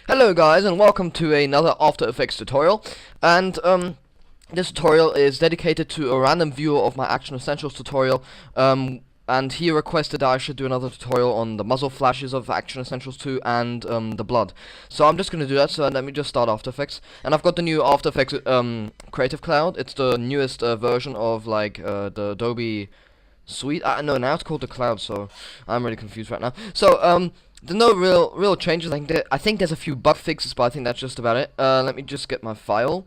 Hello guys, and welcome to another After Effects tutorial. And this tutorial is dedicated to a random viewer of my Action Essentials tutorial. And he requested that I should do another tutorial on the muzzle flashes of Action Essentials 2 and the blood. So I'm just gonna do that. So let me just start After Effects. And I've got the new After Effects Creative Cloud. It's the newest version of like the Adobe Suite. No, now it's called the Cloud. So I'm really confused right now. So there's no real changes. I think there's a few bug fixes, but I think that's just about it. Let me just get my file,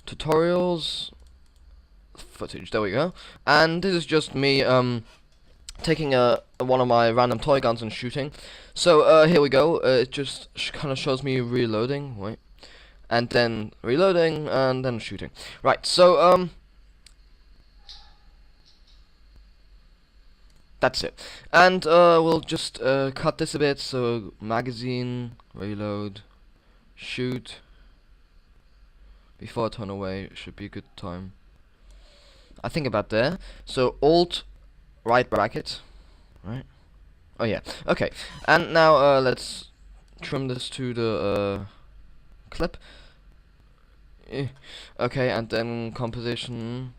tutorials, footage. There we go. And this is just me taking one of my random toy guns and shooting. So here we go. It just kind of shows me reloading. Wait, and then reloading and then shooting. Right. So that's it. And we'll just cut this a bit. So magazine, reload, shoot. Before I turn away, it should be a good time. I think about there. So Alt, right bracket, right? Oh yeah. Okay. And now let's trim this to the clip. Okay, and then composition.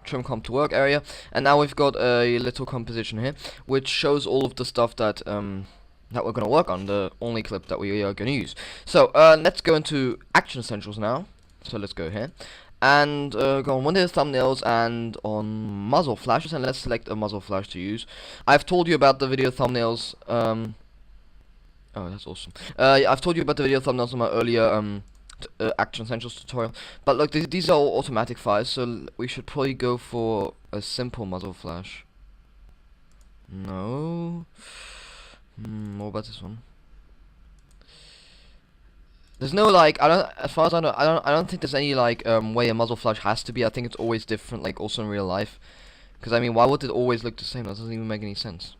Trim comp to work area, and now we've got a little composition here which shows all of the stuff that that we're gonna work on, the only clip that we are gonna use. So let's go into Action Essentials now. So let's go here and go on Windows thumbnails and on muzzle flashes, and let's select a muzzle flash to use. I've told you about the video thumbnails. Oh, that's awesome. I've told you about the video thumbnails in my earlier Action Essentials tutorial, but look, these are all automatic fires, so we should probably go for a simple muzzle flash. No. What about this one? There's no like, as far as I know, I don't think there's any like way a muzzle flash has to be. I think it's always different, like also in real life. Because I mean, why would it always look the same? That doesn't even make any sense.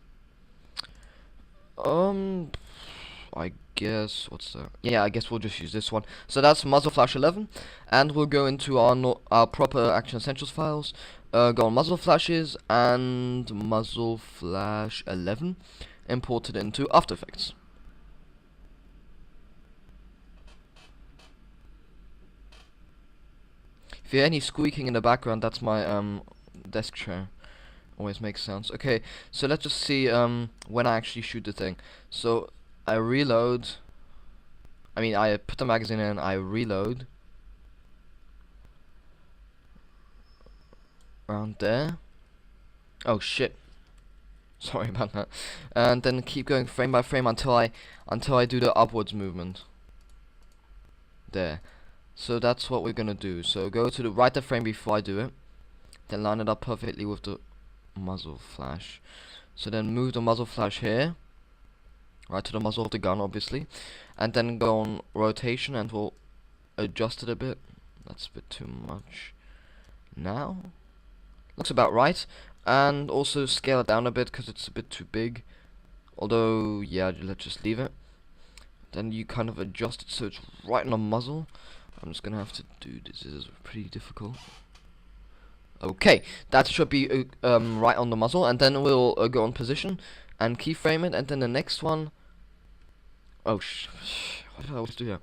I guess, what's that? Yeah, I guess we'll just use this one. So that's Muzzle Flash 11, and we'll go into our proper Action Essentials files, go on Muzzle Flashes, and Muzzle Flash 11, import it into After Effects. If you hear any squeaking in the background, that's my desk chair. Always makes sounds. Okay, so let's just see when I actually shoot the thing. So I reload. I mean, I put the magazine in, I reload. Around there. Oh shit. Sorry about that. And then keep going frame by frame until I do the upwards movement. There. So that's what we're gonna do. So go to the right the frame before I do it. Then line it up perfectly with the muzzle flash. So then move the muzzle flash here. Right to the muzzle of the gun, obviously, and then go on rotation, and we'll adjust it a bit. That's a bit too much. Now looks about right, and also scale it down a bit because it's a bit too big. Although, yeah, let's just leave it. Then you kind of adjust it so it's right on the muzzle. I'm just gonna have to do this. This is pretty difficult. Okay, that should be right on the muzzle, and then we'll go on position and keyframe it, and then the next one. Oh what did I always do here?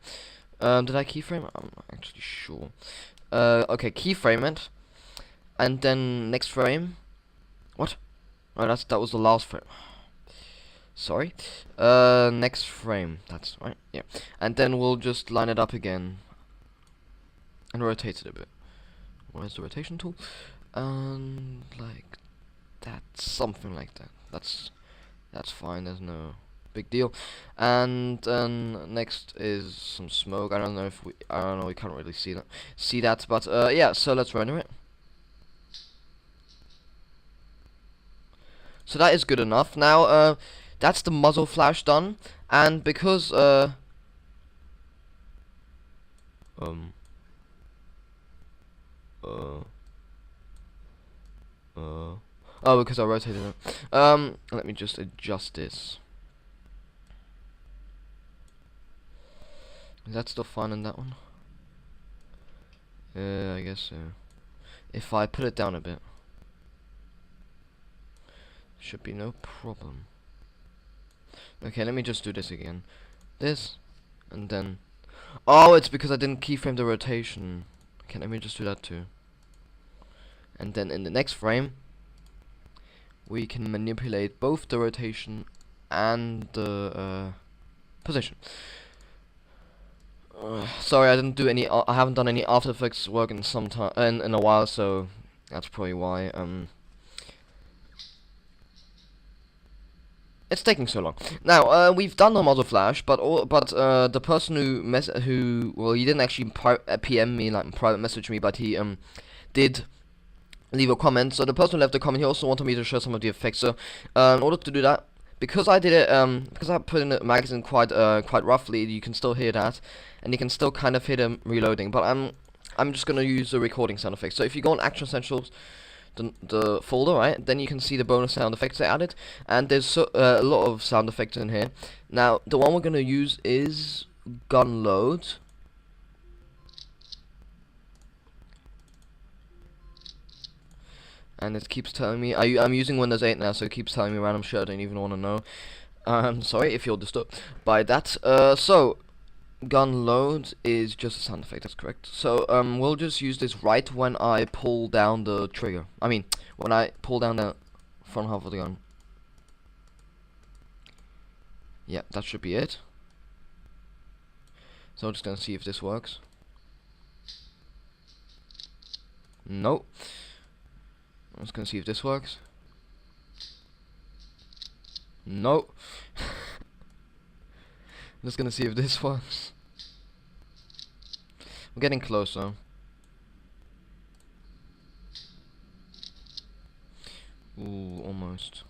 Did I keyframe it? I'm not actually sure. Okay, keyframe it, and then next frame. What? Oh, that was the last frame. Sorry. Next frame. That's right. Yeah, and then we'll just line it up again and rotate it a bit. Where's the rotation tool? And like that, something like that. That's fine. There's no big deal. And next is some smoke. I don't know. We can't really see that. But yeah. So let's render it. So that is good enough. Now that's the muzzle flash done. And because oh, because I rotated it. Let me just adjust this. Is that still fine in that one? I guess so. If I put it down a bit, should be no problem. Okay, let me just do this again. This, and then, oh, it's because I didn't keyframe the rotation. Okay, let me just do that too. And then in the next frame, we can manipulate both the rotation and the position. Sorry, I didn't do any. I haven't done any After Effects work in some time, in a while, so that's probably why. It's taking so long. Now, we've done the Muzzle Flash, but the person who well, he didn't actually PM me, like private message me, but he did leave a comment. So the person who left the comment, he also wanted me to show some of the effects. So in order to do that, because I did it, because I put in the magazine quite roughly, you can still hear that, and you can still kind of hear them reloading. But I'm just gonna use the recording sound effects. So if you go on Action Essentials, the folder, right, then you can see the bonus sound effects I added, and there's a lot of sound effects in here. Now the one we're gonna use is gun load. And it keeps telling me, I'm using Windows 8 now, so it keeps telling me random shit I don't even want to know. Sorry if you're disturbed by that. So, gun load is just a sound effect, that's correct. So, we'll just use this right when I pull down the trigger. I mean, when I pull down the front half of the gun. Yeah, that should be it. So I'm just gonna see if this works. Nope. I'm just gonna see if this works. Nope. I'm just gonna see if this works. We're getting closer. Ooh, almost.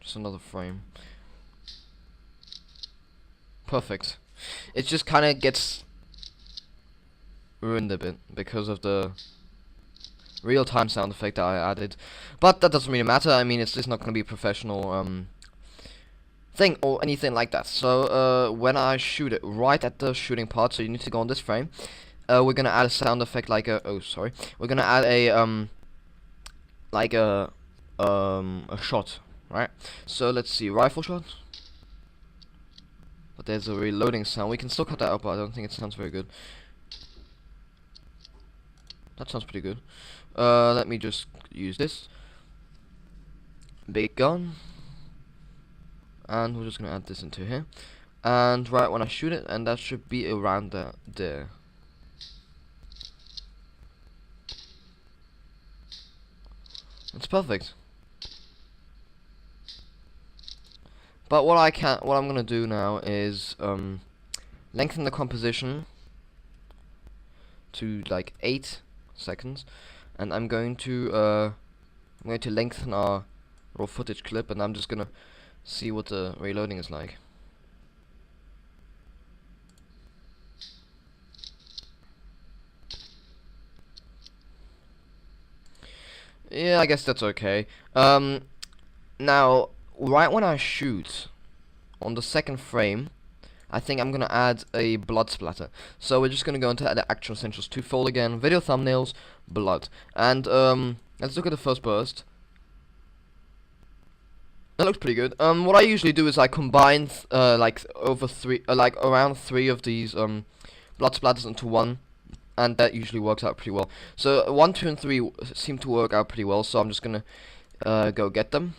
Just another frame. Perfect. It just kind of gets ruined a bit because of the real-time sound effect that I added, but that doesn't really matter. I mean, it's just not going to be a professional thing or anything like that. So when I shoot it right at the shooting part, so you need to go on this frame, we're gonna add a sound effect like a we're gonna add a a shot, right? So let's see, rifle shot. But there's a reloading sound. We can still cut that out, but I don't think it sounds very good. That sounds pretty good. Let me just use this big gun, and we're just gonna add this into here, and right when I shoot it, and that should be around there. That's perfect. But what I'm gonna do now is lengthen the composition to like 8 seconds, and I'm going to lengthen our raw footage clip, and I'm just gonna see what the reloading is like. Yeah, I guess that's okay. Now, right when I shoot, on the second frame, I think I'm gonna add a blood splatter. So we're just gonna go into the Action Essentials 2 folder again, video thumbnails, blood, and let's look at the first burst. That looks pretty good. What I usually do is I combine like around 3 of these blood splatters into one, and that usually works out pretty well. So 1, 2, and 3 seem to work out pretty well. So I'm just gonna go get them.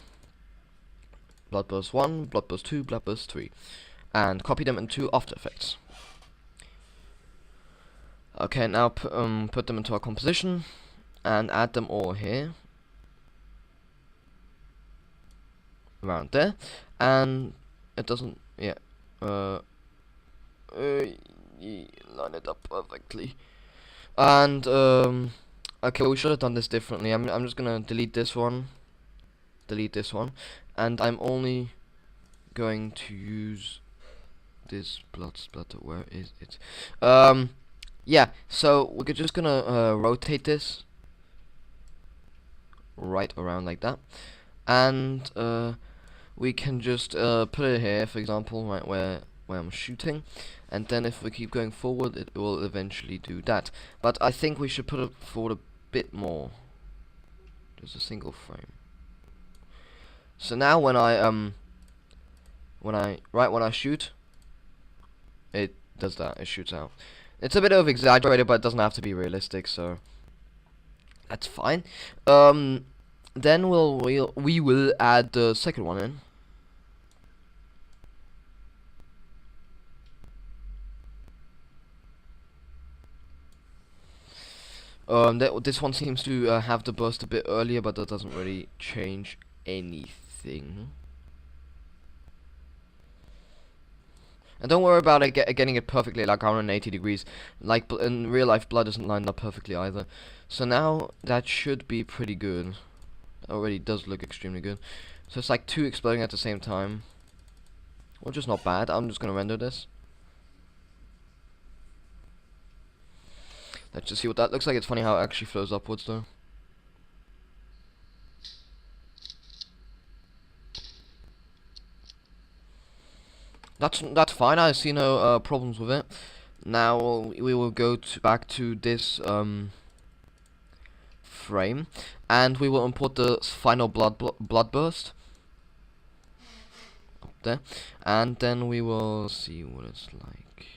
Bloodburst 1, Bloodburst 2, Bloodburst 3, and copy them into After Effects. Okay, now put them into our composition and add them all here, around there, and it doesn't, yeah, line it up perfectly. And okay, we should have done this differently. I'm just gonna delete this one, and I'm only going to use this blood splatter. Where is it? Yeah, so we're just gonna rotate this right around like that, and we can just put it here, for example, right where I'm shooting, and then if we keep going forward, it will eventually do that. But I think we should put it forward a bit more, just a single frame. So now when I shoot, it does that. It shoots out. It's a bit of exaggerated, but it doesn't have to be realistic, so that's fine. Then we will add the second one in. This one seems to have the burst a bit earlier, but that doesn't really change anything. And don't worry about it getting it perfectly, like 180 degrees. Like in real life, blood isn't lined up perfectly either. So now that should be pretty good. It already does look extremely good. So it's like two exploding at the same time, which is not bad. I'm just gonna render this. Let's just see what that looks like. It's funny how it actually flows upwards though. That's fine. I see no problems with it. Now we will go back to this frame, and we will import the final blood burst up there, and then we will see what it's like.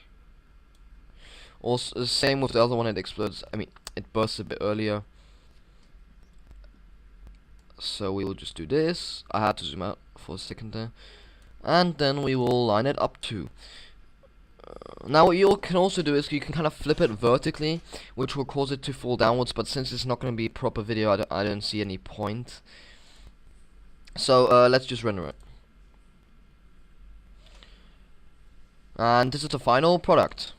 Also, the same with the other one. It explodes. I mean, it bursts a bit earlier. So we will just do this. I had to zoom out for a second there. And then we will line it up too. Now what you can also do is you can kind of flip it vertically, which will cause it to fall downwards, but since it's not going to be a proper video, I don't see any point. So let's just render it. And this is the final product.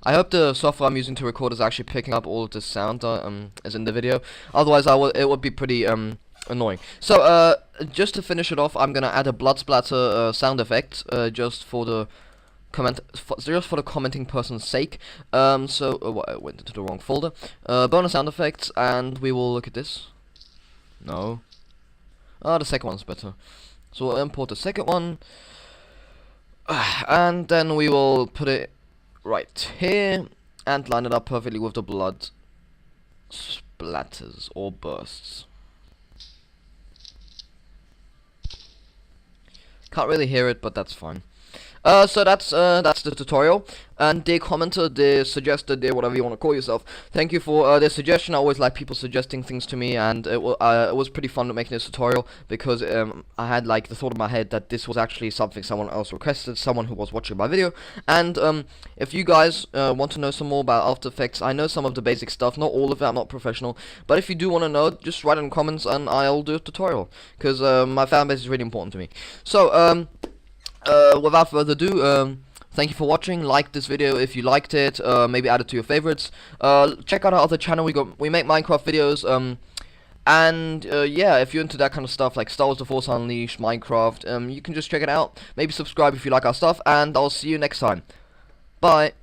I hope the software I'm using to record is actually picking up all of the sound as in the video. Otherwise, it would be pretty annoying. So just to finish it off, I'm gonna add a blood splatter sound effect just for the commenting person's sake. I went into the wrong folder. Bonus sound effects, and we will look at this. No. The second one's better. So we'll import the second one, and then we will put it right here and line it up perfectly with the blood splatters or bursts. Can't really hear it, but that's fine. So that's the tutorial. And dear commenter, dear suggester, dear whatever you want to call yourself, thank you for the suggestion. I always like people suggesting things to me, and it was pretty fun making this tutorial because I had like the thought in my head that this was actually something someone else requested, someone who was watching my video. And if you guys want to know some more about After Effects, I know some of the basic stuff, not all of it. I'm not professional, but if you do want to know, just write in the comments and I'll do a tutorial because my fan base is really important to me. So without further ado, thank you for watching. Like this video if you liked it. Maybe add it to your favorites. Check out our other channel. We make Minecraft videos. And yeah, if you're into that kind of stuff like Star Wars: The Force Unleashed, Minecraft, you can just check it out. Maybe subscribe if you like our stuff. And I'll see you next time. Bye.